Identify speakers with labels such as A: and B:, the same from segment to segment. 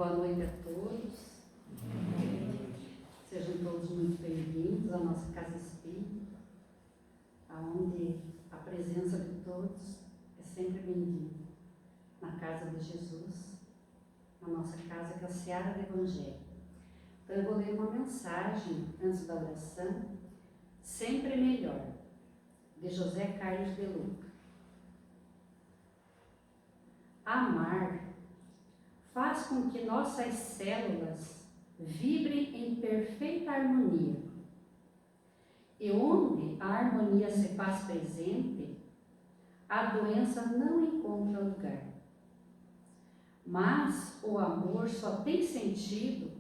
A: boa noite a todos. Sejam todos muito bem-vindos à nossa Casa Espírita, onde a presença de todos é sempre bem-vinda. Na casa de Jesus, na nossa casa, que é a Seara do Evangelho. Então eu vou ler uma mensagem antes da oração, Sempre Melhor, de José Carlos de Luca. Amar faz com que nossas células vibrem em perfeita harmonia. E onde a harmonia se faz presente, a doença não encontra lugar. Mas o amor só tem sentido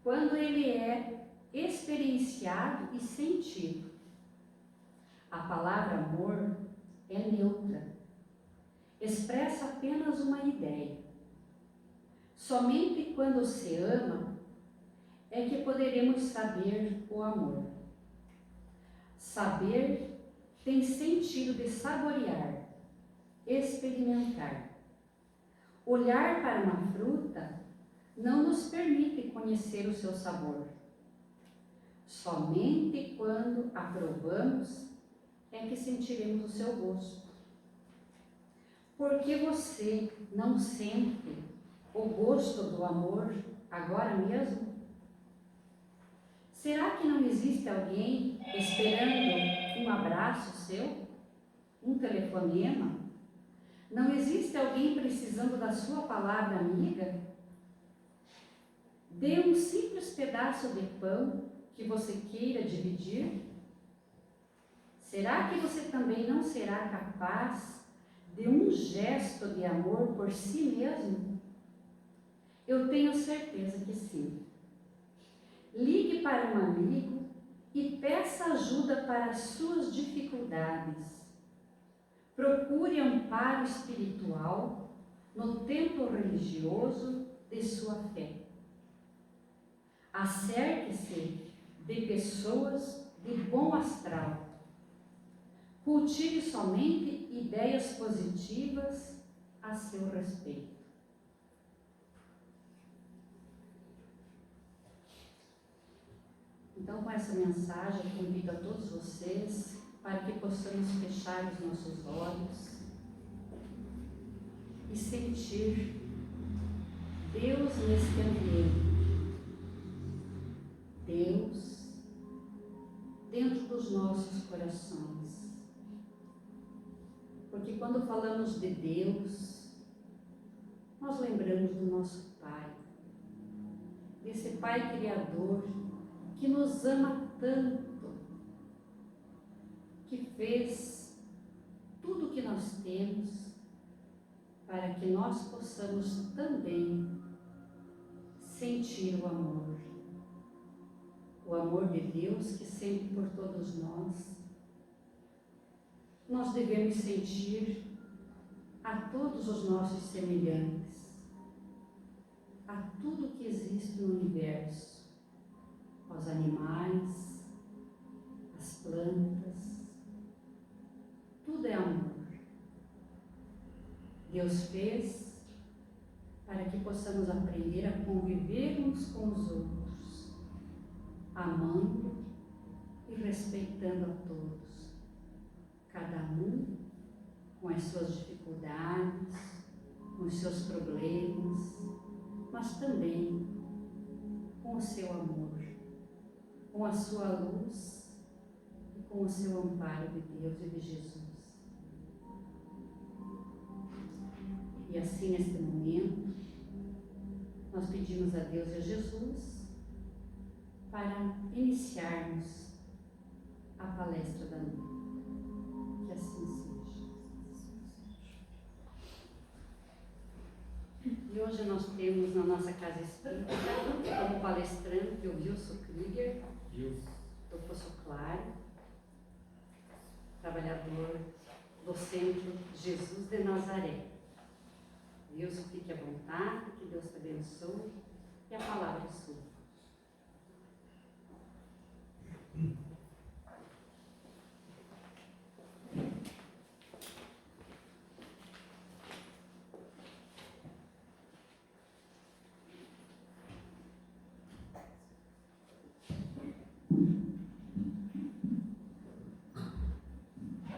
A: quando ele é experienciado e sentido. A palavra amor é neutra, expressa apenas uma ideia. Somente quando se ama é que poderemos saber o amor. Saber tem sentido de saborear, experimentar. Olhar para uma fruta não nos permite conhecer o seu sabor. Somente quando a provamos é que sentiremos o seu gosto. Por que você não sente o gosto do amor agora mesmo? Será que não existe alguém esperando um abraço seu? Um telefonema? Não existe alguém precisando da sua palavra amiga? Dê um simples pedaço de pão que você queira dividir? Será que você também não será capaz de um gesto de amor por si mesmo? Eu tenho certeza que sim. Ligue para um amigo e peça ajuda para as suas dificuldades. Procure amparo espiritual no templo religioso de sua fé. Acerque-se de pessoas de bom astral. Cultive somente ideias positivas a seu respeito. Então, com essa mensagem, eu convido a todos vocês para que possamos fechar os nossos olhos e sentir Deus nesse ambiente. Deus dentro dos nossos corações. Porque quando falamos de Deus, nós lembramos do nosso Pai, desse Pai Criador que nos ama tanto, que fez tudo o que nós temos para que nós possamos também sentir o amor. O amor de Deus que sente por todos nós. Nós devemos sentir a todos os nossos semelhantes, a tudo que existe no universo, aos animais, às plantas, tudo é amor. Deus fez para que possamos aprender a conviver uns com os outros, amando e respeitando a todos, cada um com as suas dificuldades, com os seus problemas, mas também com o seu amor, com a sua luz e com o seu amparo de Deus e de Jesus. E assim, neste momento, nós pedimos a Deus e a Jesus para iniciarmos a palestra da noite. Que assim seja. E hoje nós temos na nossa Casa Espírita como palestrante o Wilson Krieger, do Poço Claro, trabalhador do Centro Jesus de Nazaré. Wilson, fique à vontade, que Deus te abençoe e a palavra é sua.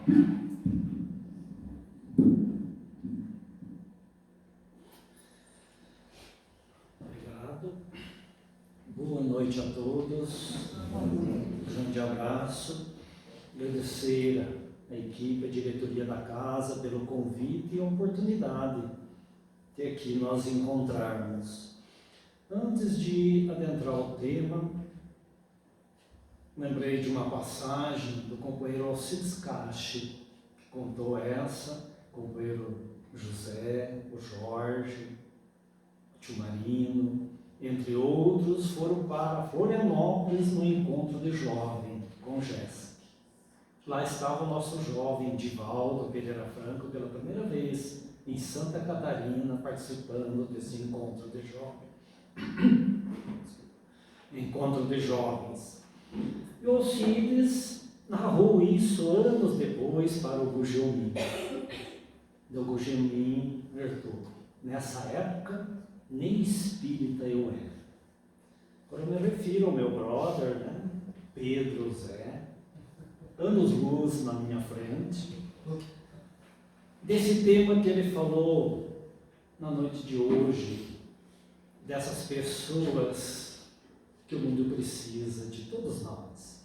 B: Obrigado. Boa noite a todos. Um grande abraço. Agradecer a equipe, a diretoria da casa pelo convite e a oportunidade de aqui nós encontrarmos. Antes de adentrar o tema, lembrei de uma passagem do companheiro Alcides Cache, que contou essa, o companheiro José, o Jorge, o tio Marino, entre outros, foram para Florianópolis no encontro de jovem com Jéssica. Lá estava o nosso jovem Divaldo Pereira Franco pela primeira vez em Santa Catarina, participando desse encontro de jovens. Encontro de jovens. E o Alcides narrou isso anos depois para o Gugelmin. Do Gugelmin Vertudo. Nessa época, nem espírita eu era. Agora eu me refiro ao meu brother, né? Pedro Zé, anos-luz na minha frente, desse tema que ele falou na noite de hoje, dessas pessoas que o mundo precisa, de todos nós.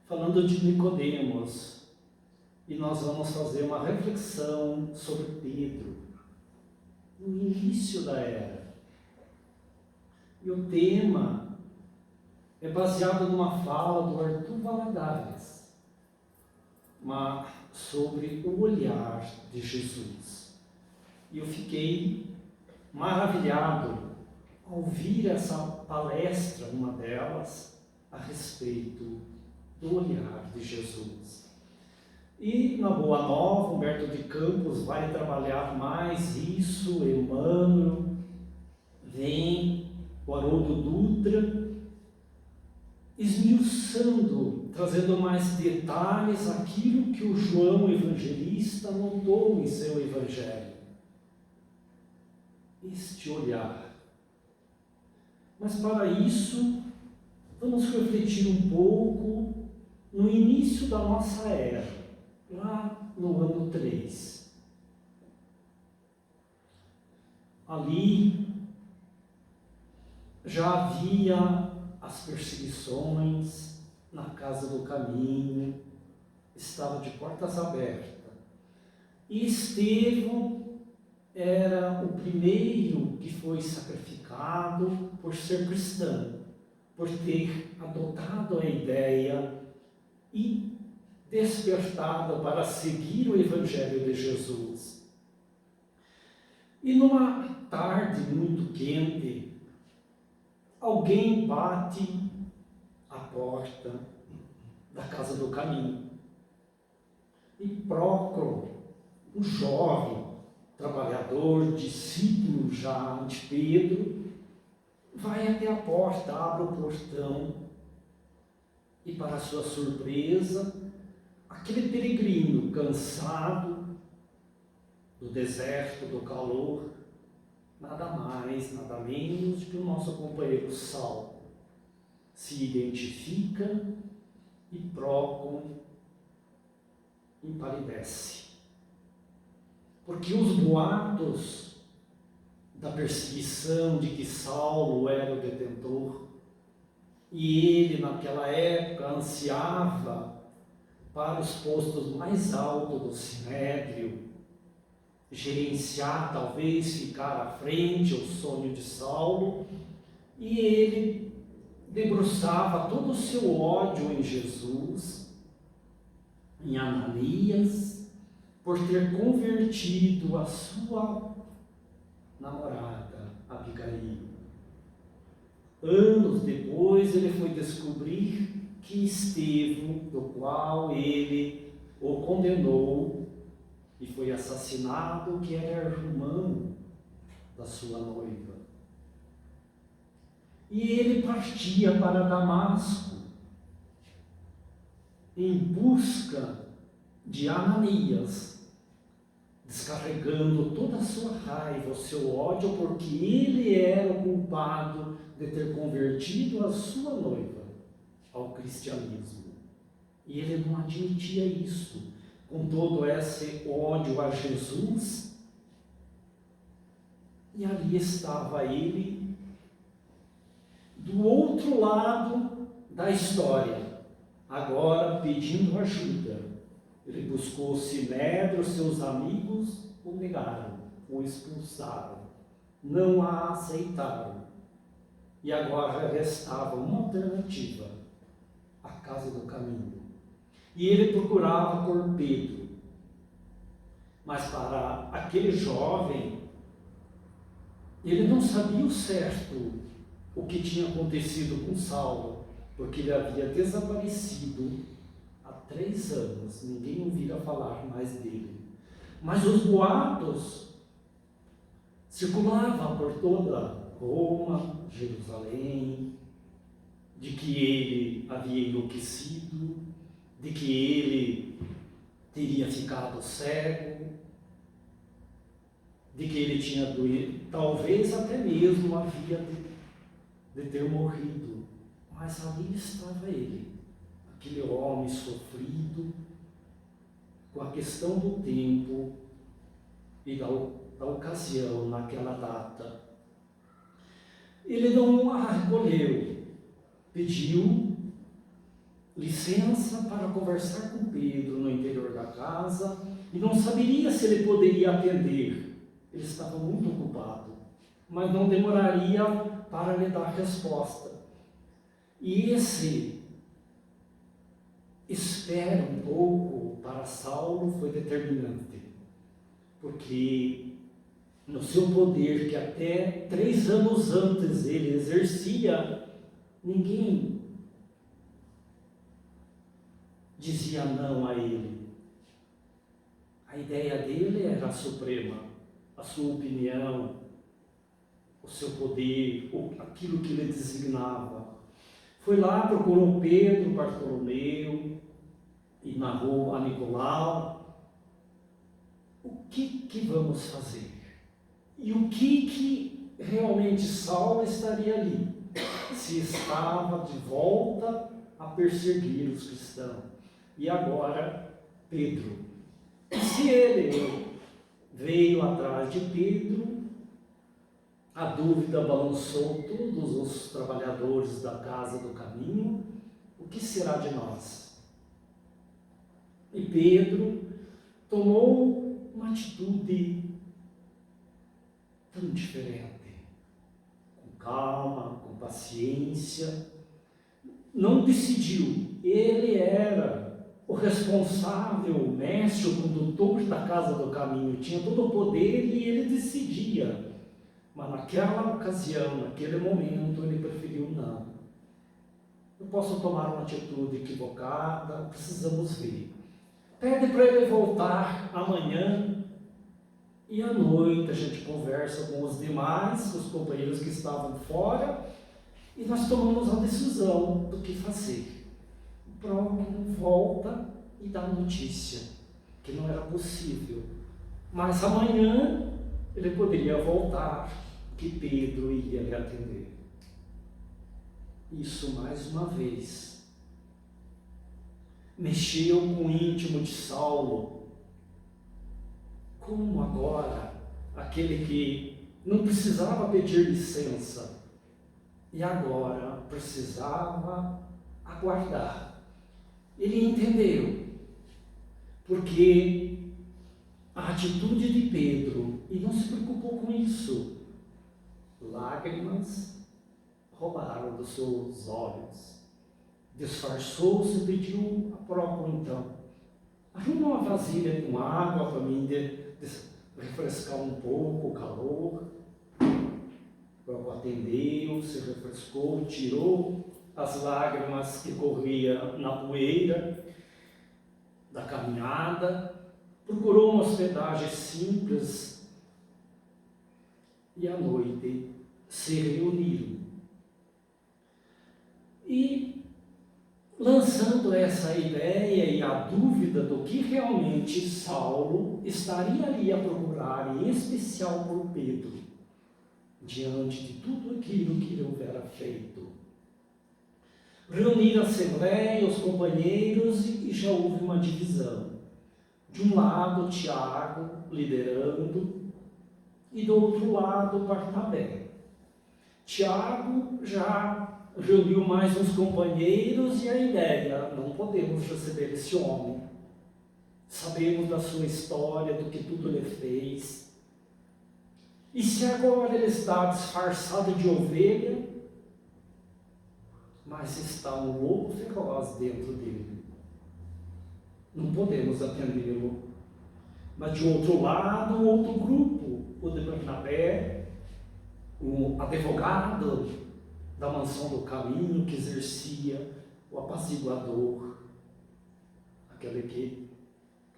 B: Falando de Nicodemos, e nós vamos fazer uma reflexão sobre Pedro, no início da era. E o tema é baseado numa fala do Arthur Valadares, sobre o olhar de Jesus. E eu fiquei maravilhado ao ouvir essa palestra, uma delas, a respeito do olhar de Jesus. E na Boa Nova, Humberto de Campos vai trabalhar mais isso, Emmanuel, vem o Haroldo Dutra, esmiuçando, trazendo mais detalhes aquilo que o João Evangelista notou em seu Evangelho. Este olhar. Mas para isso, vamos refletir um pouco no início da nossa era, lá no ano 3. Ali já havia as perseguições na Casa do Caminho, estava de portas abertas. E Estevão era o primeiro que foi sacrificado por ser cristão, por ter adotado a ideia e despertado para seguir o Evangelho de Jesus. E numa tarde muito quente, alguém bate à porta da Casa do Caminho. E Prócoro, um jovem, trabalhador, discípulo já de Pedro, vai até a porta, abre o portão e, para sua surpresa, aquele peregrino cansado do deserto, do calor, nada mais, nada menos que o nosso companheiro Saulo, se identifica e Prócoro empalidece. Porque os boatos da perseguição, de que Saulo era o detentor, e ele naquela época ansiava para os postos mais altos do Sinédrio, gerenciar, talvez ficar à frente, o sonho de Saulo, e ele debruçava todo o seu ódio em Jesus, em Ananias, por ter convertido a sua namorada, Abigail. Anos depois ele foi descobrir que Estevão, do qual ele o condenou e foi assassinado, que era irmão da sua noiva. E ele partia para Damasco em busca de Ananias, descarregando toda a sua raiva, o seu ódio, porque ele era o culpado de ter convertido a sua noiva ao cristianismo. E ele não admitia isso. com todo esse ódio a Jesus, e ali estava ele, do outro lado da história, agora pedindo ajuda. Ele buscou o Sinédrio, seus amigos o negaram, o expulsaram, não a aceitaram. E agora restava uma alternativa, a casa do caminho. E ele procurava por Pedro. Mas para aquele jovem, ele não sabia o certo o que tinha acontecido com Saulo, porque ele havia desaparecido há 3 anos, ninguém ouvira falar mais dele. Mas os boatos circulavam por toda Roma, Jerusalém, de que ele havia enlouquecido, de que ele teria ficado cego, de que ele tinha doído, talvez até mesmo havia de ter morrido. Mas ali estava ele, aquele homem sofrido, com a questão do tempo e da ocasião, naquela data. Ele não a recolheu, pediu licença para conversar com Pedro no interior da casa e não saberia se ele poderia atender. Ele estava muito ocupado, mas não demoraria para lhe dar resposta. E esse espera um pouco para Saulo foi determinante, porque no seu poder, que até 3 anos antes ele exercia, ninguém dizia não a ele. A ideia dele era a suprema, a sua opinião, o seu poder, aquilo que ele designava. Foi lá, procurou Pedro, Bartolomeu e narrou a Nicolau. O que vamos fazer? E o que realmente Saulo estaria ali? Se estava de volta a perseguir os cristãos. E agora, Pedro. E se ele veio atrás de Pedro, a dúvida balançou todos os trabalhadores da casa do caminho: o que será de nós? E Pedro tomou uma atitude tão diferente, com calma, com paciência. Não decidiu, ele era o responsável, o mestre, o condutor da casa do caminho, tinha todo o poder e ele decidia. Mas naquela ocasião, naquele momento, ele preferiu não. Eu posso tomar uma atitude equivocada, precisamos ver. Pede para ele voltar amanhã e à noite a gente conversa com os demais, os companheiros que estavam fora, e nós tomamos a decisão do que fazer. Pronto, volta e dá notícia, que não era possível. Mas amanhã ele poderia voltar, que Pedro iria lhe atender. Isso, mais uma vez, mexeu com o íntimo de Saulo. Como agora, aquele que não precisava pedir licença, e agora precisava aguardar. Ele entendeu, porque a atitude de Pedro, e não se preocupou com isso, lágrimas roubaram dos seus olhos, disfarçou-se e pediu a próprio então: arruma uma vasilha com água para mim refrescar um pouco o calor. O próprio atendeu, se refrescou, tirou as lágrimas que corriam na poeira da caminhada, procurou uma hospedagem simples e à noite se reuniram. E lançando essa ideia e a dúvida do que realmente Saulo estaria ali a procurar, em especial por Pedro, diante de tudo aquilo que ele houvera feito. Reuniram a assembleia, os companheiros, e já houve uma divisão. De um lado, Tiago liderando, e do outro lado, Barnabé. Tiago já reuniu mais uns companheiros e a ideia: não podemos receber esse homem. Sabemos da sua história, do que tudo ele fez. E se agora ele está disfarçado de ovelha, mas está um lobo feroz dentro dele, não podemos atendê-lo. Mas de outro lado, outro grupo, o de Barnabé, o advogado da mansão do caminho, que exercia o apaziguador, aquele que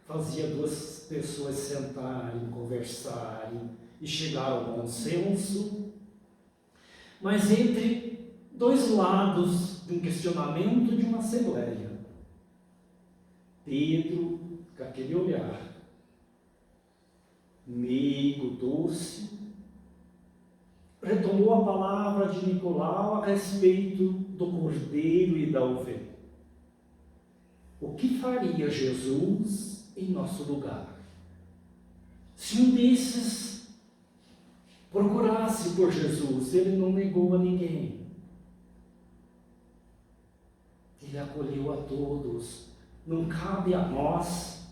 B: fazia duas pessoas sentarem, conversarem e chegar ao bom senso. Mas entre dois lados de um questionamento de uma assembleia, Pedro, com aquele olhar meigo, doce, retomou a palavra de Nicolau a respeito do cordeiro e da ovelha. O que faria Jesus em nosso lugar? Se um desses procurasse por Jesus, ele não negou a ninguém. Ele acolheu a todos. Não cabe a nós.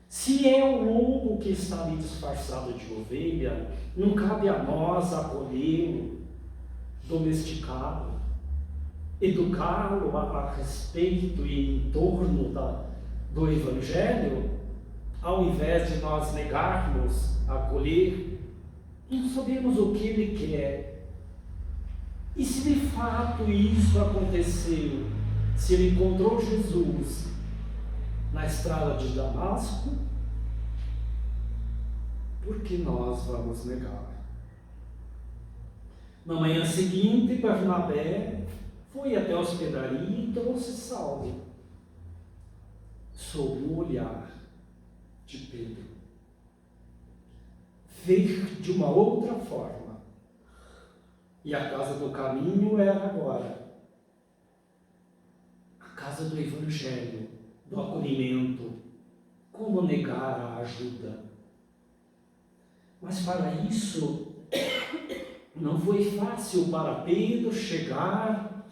B: Se é o lobo que está ali disfarçado de ovelha, não cabe a nós acolhê-lo, domesticá-lo, educá-lo a respeito e em torno do Evangelho, ao invés de nós negarmos, acolher. Não sabemos o que ele quer. E se de fato isso aconteceu, se ele encontrou Jesus na estrada de Damasco, por que nós vamos negar? Na manhã seguinte, Barnabé foi até a hospedaria e trouxe Saulo, sob o olhar de Pedro. Ver de uma outra forma. E a casa do caminho era agora a casa do Evangelho, do acolhimento. Como negar a ajuda? Mas para isso, não foi fácil para Pedro chegar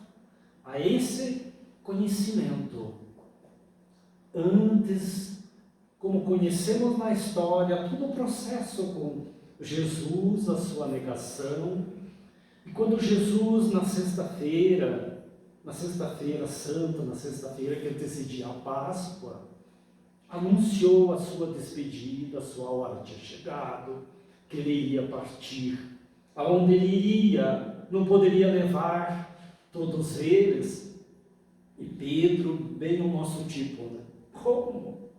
B: a esse conhecimento. Antes, como conhecemos na história, todo o processo com Jesus, a sua negação, e quando Jesus na sexta-feira santa, na sexta-feira que antecedia a Páscoa, anunciou a sua despedida, a sua hora tinha chegado, que ele iria partir. Aonde ele iria, não poderia levar todos eles. E Pedro, bem o nosso tipo, né? Como?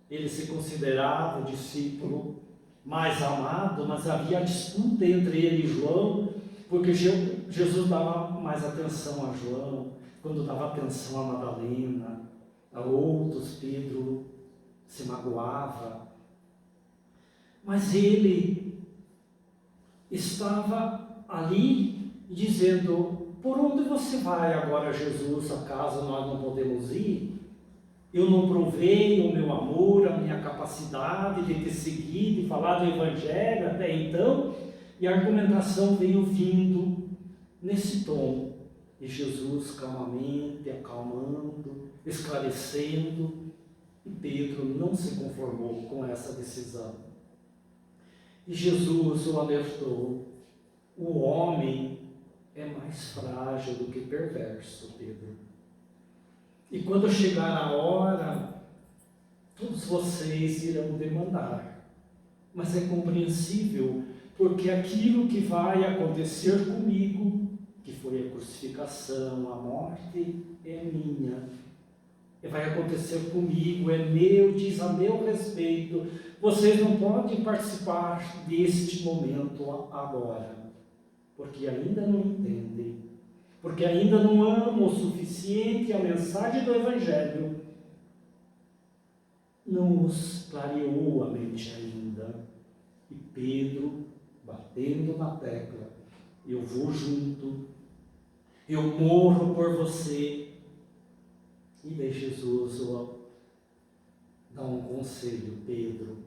B: Ele se considerava o discípulo mais amado, mas havia disputa entre ele e João, porque Jesus dava mais atenção a João, quando dava atenção a Madalena, a outros, Pedro se magoava. Mas ele estava ali dizendo: por onde você vai agora, Jesus, acaso nós não podemos ir? Eu não provei o meu amor, a minha capacidade de te seguir, de falar do Evangelho até então, e a argumentação veio vindo nesse tom. E Jesus calmamente, acalmando, esclarecendo, e Pedro não se conformou com essa decisão. E Jesus o alertou: o homem é mais frágil do que perverso, Pedro. E quando chegar a hora, todos vocês irão demandar. Mas é compreensível, porque aquilo que vai acontecer comigo, que foi a crucificação, a morte, é minha. Vai acontecer comigo, é meu, diz a meu respeito. Vocês não podem participar deste momento agora, porque ainda não entendem, porque ainda não amam o suficiente a mensagem do Evangelho. Não os clareou a mente ainda. E Pedro, batendo na tecla: eu vou junto, eu morro por você. E daí Jesus dá um conselho: Pedro,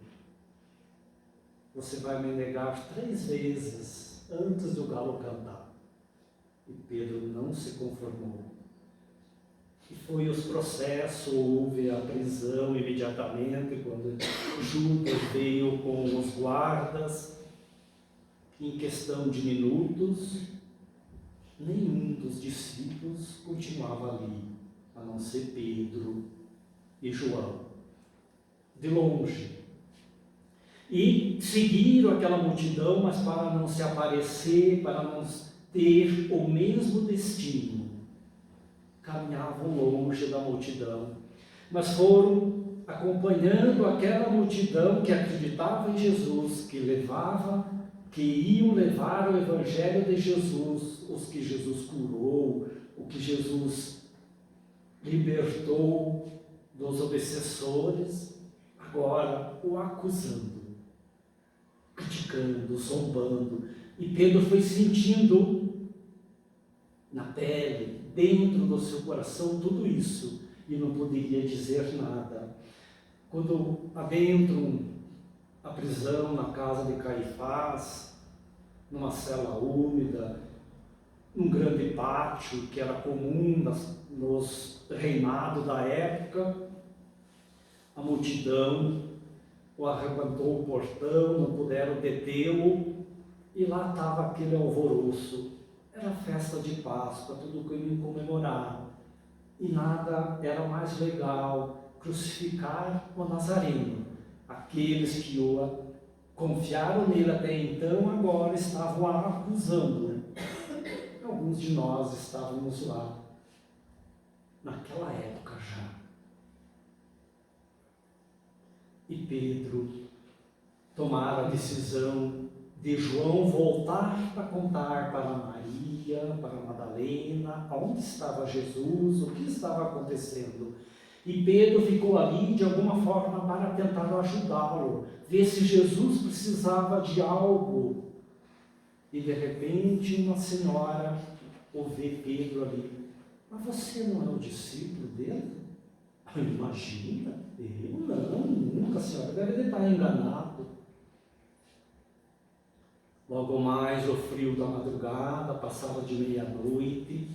B: você vai me negar 3 vezes antes do galo cantar. E Pedro não se conformou. E foi os processos, houve a prisão imediatamente, quando Judas veio com os guardas. Em questão de minutos, nenhum dos discípulos continuava ali, a não ser Pedro e João, de longe. E seguiram aquela multidão, mas para não se aparecer, para não ter o mesmo destino, caminhavam longe da multidão, mas foram acompanhando aquela multidão que acreditava em Jesus, que iam levar o Evangelho de Jesus, os que Jesus curou, o que Jesus libertou dos obsessores, agora o acusando, criticando, zombando. E Pedro foi sentindo na pele, dentro do seu coração, tudo isso, e não poderia dizer nada. Quando adentram a prisão na casa de Caifás, numa cela úmida, num grande pátio que era comum nos reinados da época, a multidão o arrebentou o portão, não puderam detê-lo, e lá estava aquele alvoroço. Era festa de Páscoa, tudo que iam comemorar, e nada era mais legal crucificar o Nazareno. Aqueles que confiaram nele até então, agora estavam acusando. Alguns de nós estávamos lá, naquela época já. E Pedro tomara a decisão de João voltar para contar para Maria, para Madalena, aonde estava Jesus, o que estava acontecendo. E Pedro ficou ali de alguma forma para tentar ajudá-lo, ver se Jesus precisava de algo. E de repente uma senhora ouve Pedro ali: mas você não é o discípulo dele? Imagina, eu não, nunca, a senhora deve estar enganado. Logo mais o frio da madrugada, passava de meia-noite.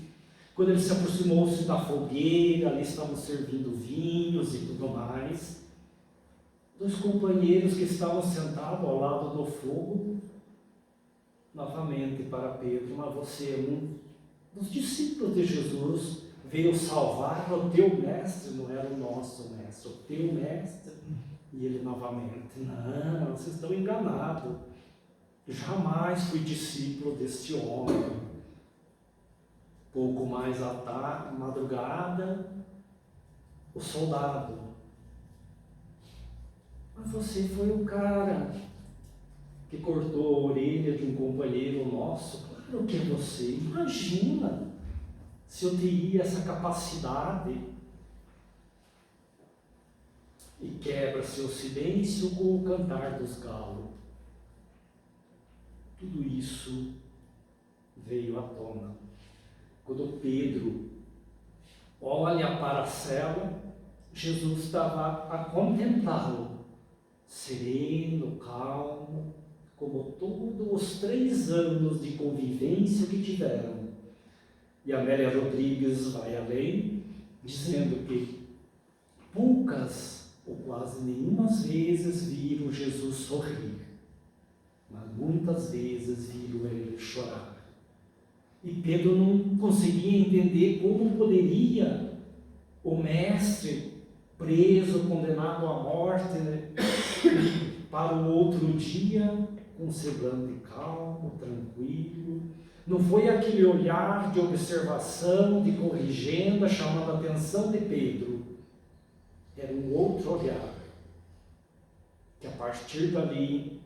B: Quando ele se aproximou-se da fogueira, ali estavam servindo vinhos e tudo mais. 2 companheiros que estavam sentados ao lado do fogo, novamente para Pedro: mas você é um dos discípulos de Jesus, veio salvar o teu mestre, não era o nosso mestre, o teu mestre. E ele novamente: não, vocês estão enganados, jamais fui discípulo deste homem. Pouco mais à tarde, madrugada, o soldado: mas você foi o cara que cortou a orelha de um companheiro nosso. Claro que é você. Imagina se eu teria essa capacidade. E quebra seu silêncio com o cantar dos galos. Tudo isso veio à tona quando Pedro olha para a cela. Jesus estava a contemplá-lo, sereno, calmo, como todos os 3 anos de convivência que tiveram. E Amélia Rodrigues vai além, dizendo que poucas ou quase nenhumas vezes viram Jesus sorrir, mas muitas vezes viram ele chorar. E Pedro não conseguia entender como poderia o mestre, preso, condenado à morte, para o outro dia, com semblante calmo, tranquilo. Não foi aquele olhar de observação, de corrigenda, chamando a atenção de Pedro. Era um outro olhar, que a partir dali,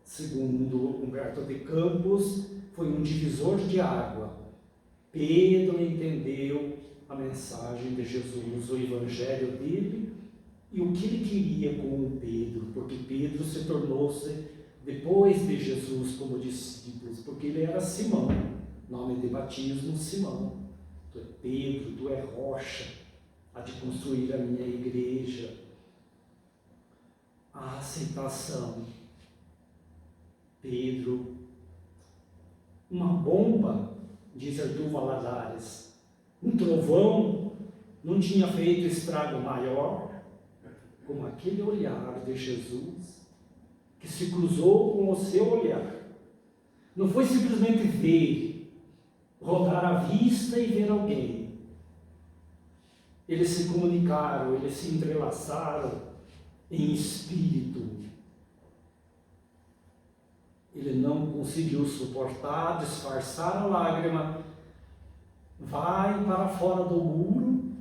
B: segundo Humberto de Campos, foi um divisor de água. Pedro entendeu a mensagem de Jesus, o evangelho dele, e o que ele queria com o Pedro, porque Pedro se tornou-se, depois de Jesus como discípulos, porque ele era Simão, nome de batismo Simão. Tu é Pedro, tu é rocha, há de construir a minha igreja. a aceitação. Pedro, uma bomba, diz Arthur Valadares, um trovão não tinha feito estrago maior como aquele olhar de Jesus que se cruzou com o seu olhar. Não foi simplesmente ver, rodar a vista e ver alguém. Eles se comunicaram, eles se entrelaçaram em espírito. Ele não conseguiu suportar, disfarçar a lágrima, vai para fora do muro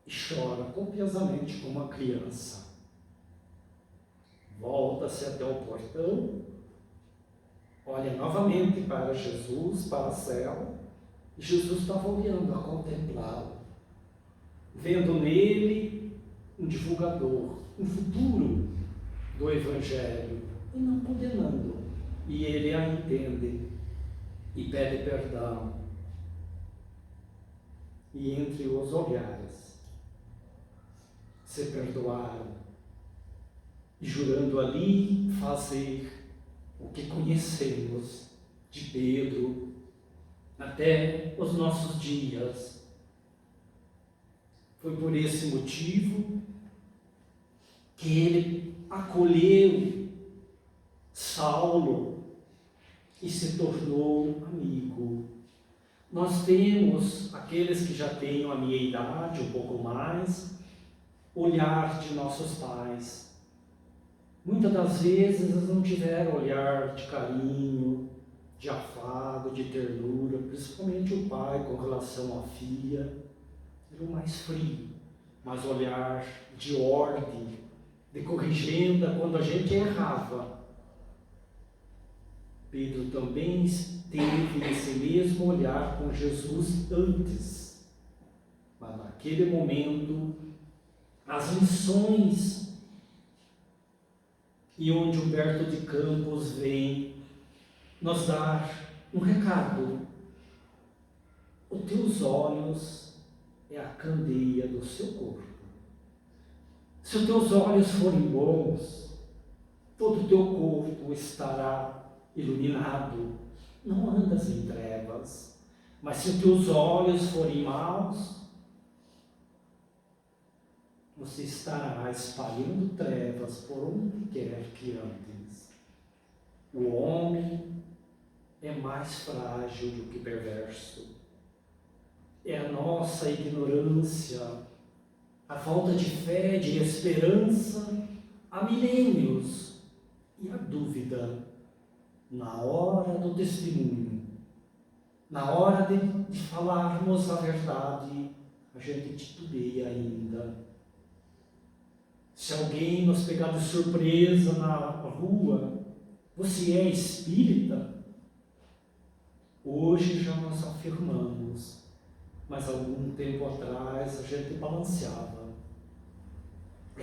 B: e chora copiosamente como uma criança. Volta-se até o portão, olha novamente para Jesus, para a cela, e Jesus estava olhando a contemplá-lo, vendo nele um divulgador, um futuro do Evangelho, e não condenando. E ele a entende e pede perdão. E entre os olhares se perdoaram, e jurando ali fazer o que conhecemos de Pedro até os nossos dias. Foi por esse motivo que ele acolheu Saulo e se tornou amigo. Nós temos, aqueles que já têm a minha idade, um pouco mais, olhar de nossos pais. Muitas das vezes eles não tiveram olhar de carinho, de afago, de ternura, principalmente o pai com relação à filha. Era o mais frio, mas olhar de ordem, de corrigenda quando a gente errava. Pedro também teve esse mesmo olhar com Jesus antes, mas naquele momento as lições, e onde Humberto de Campos vem nos dar um recado. Os teus olhos é a candeia do seu corpo. Se os teus olhos forem bons, todo o teu corpo estará iluminado. Não andas em trevas. Mas se os teus olhos forem maus, você estará espalhando trevas por onde quer que andes. O homem é mais frágil do que perverso. É a nossa ignorância, a falta de fé, de esperança há milênios, e a dúvida na hora do testemunho, na hora de falarmos a verdade, a gente titubeia ainda. Se alguém nos pegar de surpresa na rua, você é espírita? Hoje já nós afirmamos, mas algum tempo atrás a gente balanceava.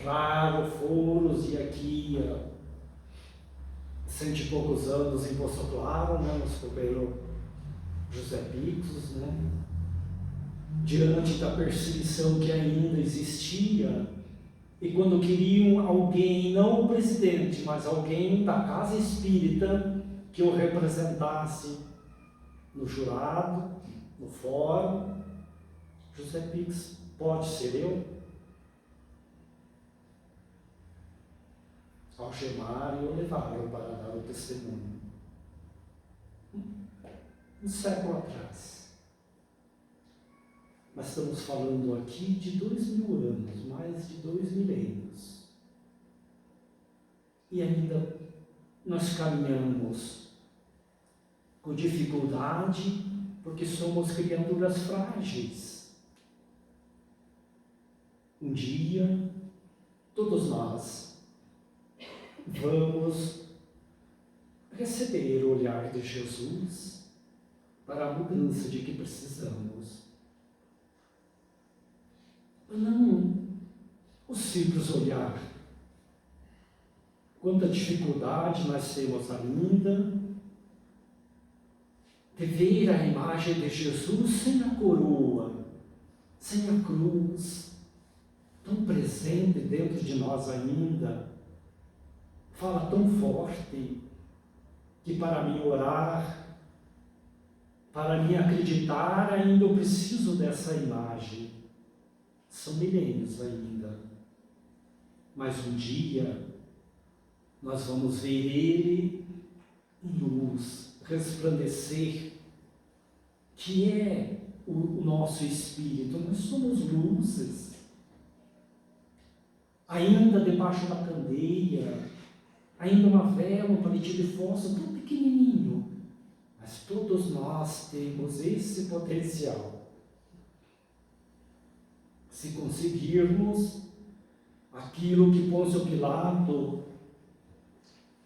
B: Raro foros, e aqui há 100 e poucos anos em Poço Claro, né, nos companheiro José Picos, né, diante da perseguição que ainda existia. E quando queriam alguém, não o presidente, mas alguém da casa espírita que o representasse no jurado, no fórum, José Pix, pode ser eu? Algemaram e o levaram para dar o testemunho. Um século atrás. Mas estamos falando aqui de 2000 anos, mais de 2 milênios. E ainda nós caminhamos com dificuldade, porque somos criaturas frágeis. Um dia, todos nós vamos receber o olhar de Jesus para a mudança de que precisamos. Não o simples olhar. Quanta dificuldade nós temos ainda de ver a imagem de Jesus sem a coroa, sem a cruz, tão presente dentro de nós ainda. fala tão forte que para mim orar, para mim acreditar, ainda eu preciso dessa imagem. São milênios ainda. Mas um dia nós vamos ver Ele em luz, resplandecer, que é o nosso espírito. Nós somos luzes, ainda debaixo da candeia, ainda uma vela, um palitinho de fósforo, tão pequenininho, mas todos nós temos esse potencial. Se conseguirmos aquilo que Pôncio Pilato,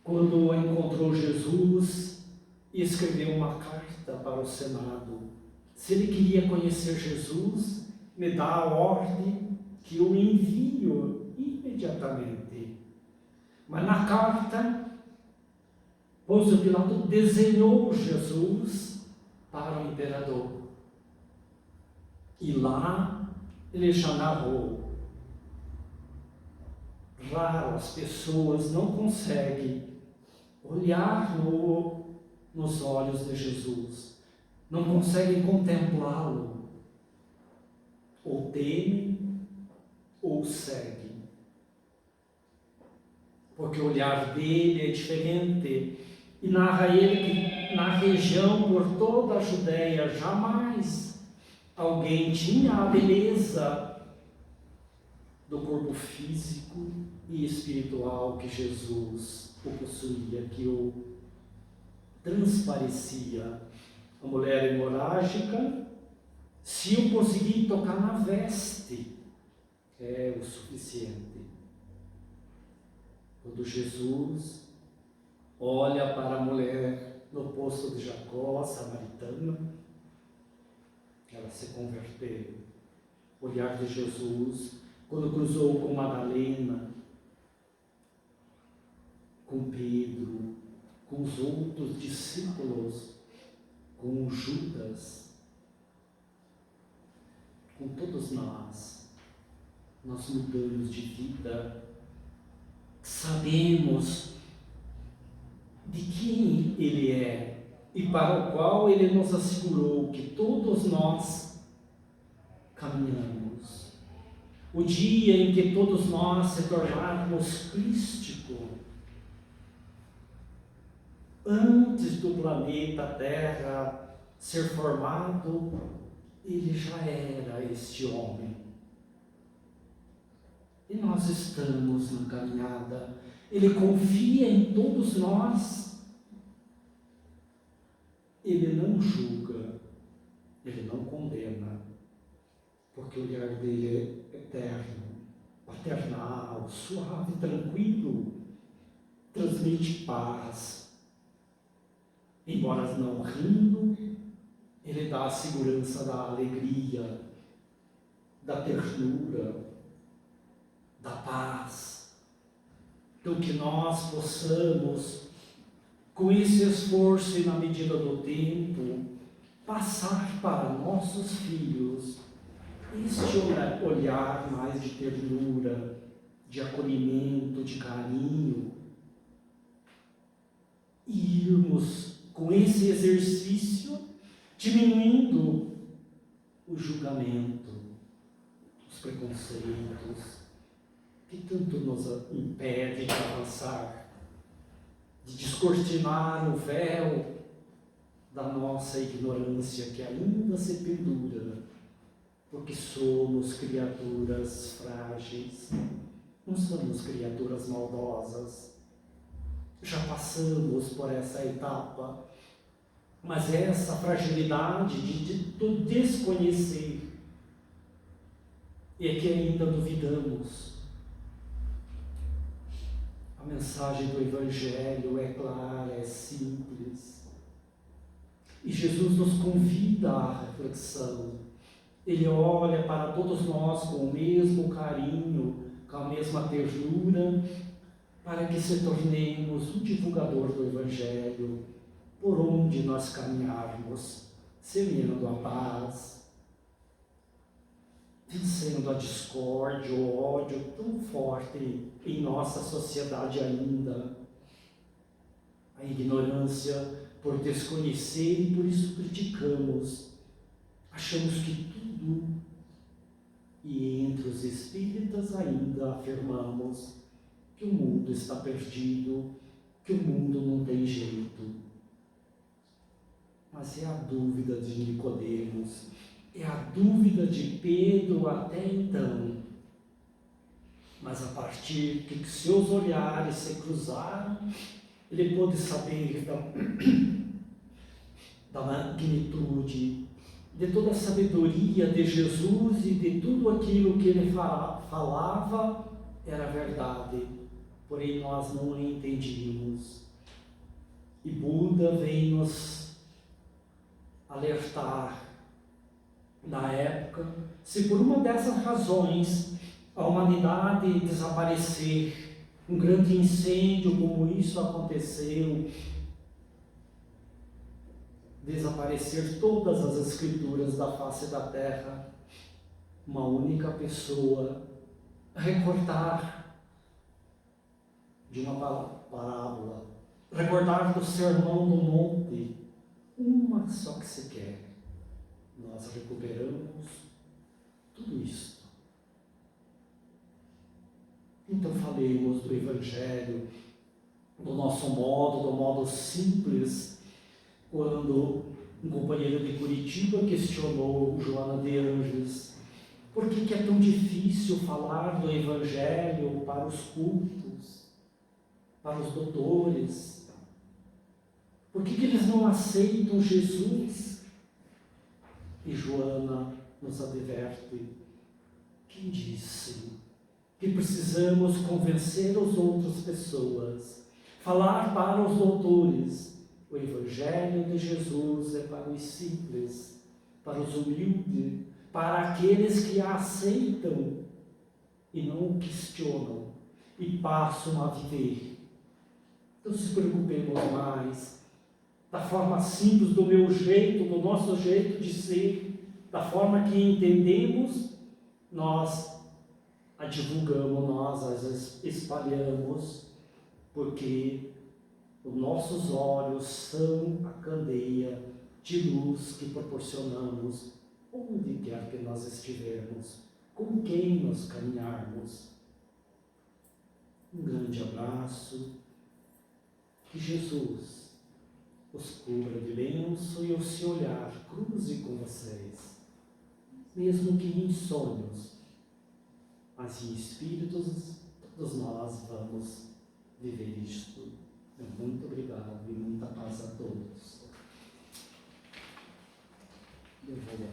B: quando encontrou Jesus, escreveu uma carta para o Senado. Se ele queria conhecer Jesus, me dá a ordem que eu envio imediatamente. Mas na carta, Pôncio Pilato desenhou Jesus para o imperador. E lá ele já narrou. Raro as pessoas não conseguem olhar nos olhos de Jesus, não conseguem contemplá-lo, ou temem ou seguem, porque o olhar dele é diferente. E narra ele que na região, por toda a Judéia, jamais alguém tinha a beleza do corpo físico e espiritual que Jesus o possuía, que o transparecia. A mulher hemorrágica, se eu conseguir tocar na veste, é o suficiente. Quando Jesus olha para a mulher no poço de Jacó, samaritana, ela se converteu. O olhar de Jesus, quando cruzou com Madalena, com Pedro, com os outros discípulos, com Judas, com todos nós mudamos de vida, sabemos de quem Ele é e para o qual Ele nos assegurou que todos nós caminhamos. O dia em que todos nós se tornarmos crístico, antes do planeta Terra ser formado, Ele já era este homem. E nós estamos na caminhada. Ele confia em todos nós. Ele não julga, Ele não condena, porque o olhar dele é eterno, paternal, suave, tranquilo, transmite paz. Embora não rindo, Ele dá a segurança da alegria, da ternura, da paz. Então que nós possamos, com esse esforço e na medida do tempo, passar para nossos filhos este olhar mais de ternura, de acolhimento, de carinho, e irmos com esse exercício diminuindo o julgamento, os preconceitos, que tanto nos impede de avançar, de descortinar o véu da nossa ignorância que ainda se pendura, porque somos criaturas frágeis, não somos criaturas maldosas. Já passamos por essa etapa, mas essa fragilidade de desconhecer é que ainda duvidamos. A mensagem do Evangelho é clara, é simples. E Jesus nos convida à reflexão. Ele olha para todos nós com o mesmo carinho, com a mesma ternura, para que se tornemos um divulgador do Evangelho, por onde nós caminharmos, semeando a paz, vencendo a discórdia, o ódio tão forte em nossa sociedade ainda, a ignorância por desconhecer e por isso criticamos. Achamos que tudo, e entre os espíritas ainda afirmamos que o mundo está perdido, que o mundo não tem jeito. Mas é a dúvida de Nicodemos, é a dúvida de Pedro até então. Mas a partir que seus olhares se cruzaram, ele pôde saber da magnitude, de toda a sabedoria de Jesus e de tudo aquilo que ele falava era verdade, porém nós não o entendíamos. E Buda vem nos alertar, na época, se por uma dessas razões a humanidade desaparecer, um grande incêndio como isso aconteceu, desaparecer todas as escrituras da face da terra, uma única pessoa recordar de uma parábola, recordar do Sermão do Monte, uma só que se quer, nós recuperamos tudo isto. Então falemos do Evangelho, do nosso modo, do modo simples, quando um companheiro de Curitiba questionou Joana de Ângeles, por que é tão difícil falar do Evangelho para os cultos, para os doutores? Por que eles não aceitam Jesus? E Joana nos adverte, quem disse que precisamos convencer as outras pessoas, falar para os doutores? O Evangelho de Jesus é para os simples, para os humildes, para aqueles que a aceitam e não o questionam e passam a viver. Então se preocupemos mais da forma simples, do meu jeito, do nosso jeito de ser, da forma que entendemos, nós a divulgamos, nós as espalhamos, porque os nossos olhos são a candeia de luz que proporcionamos onde quer que nós estivermos, com quem nós caminharmos. Um grande abraço, que Jesus os cubra de bênção e o seu olhar cruze com vocês, mesmo que em sonhos, mas em espíritos, todos nós vamos viver isto. Muito obrigado e muita paz a todos. Eu vou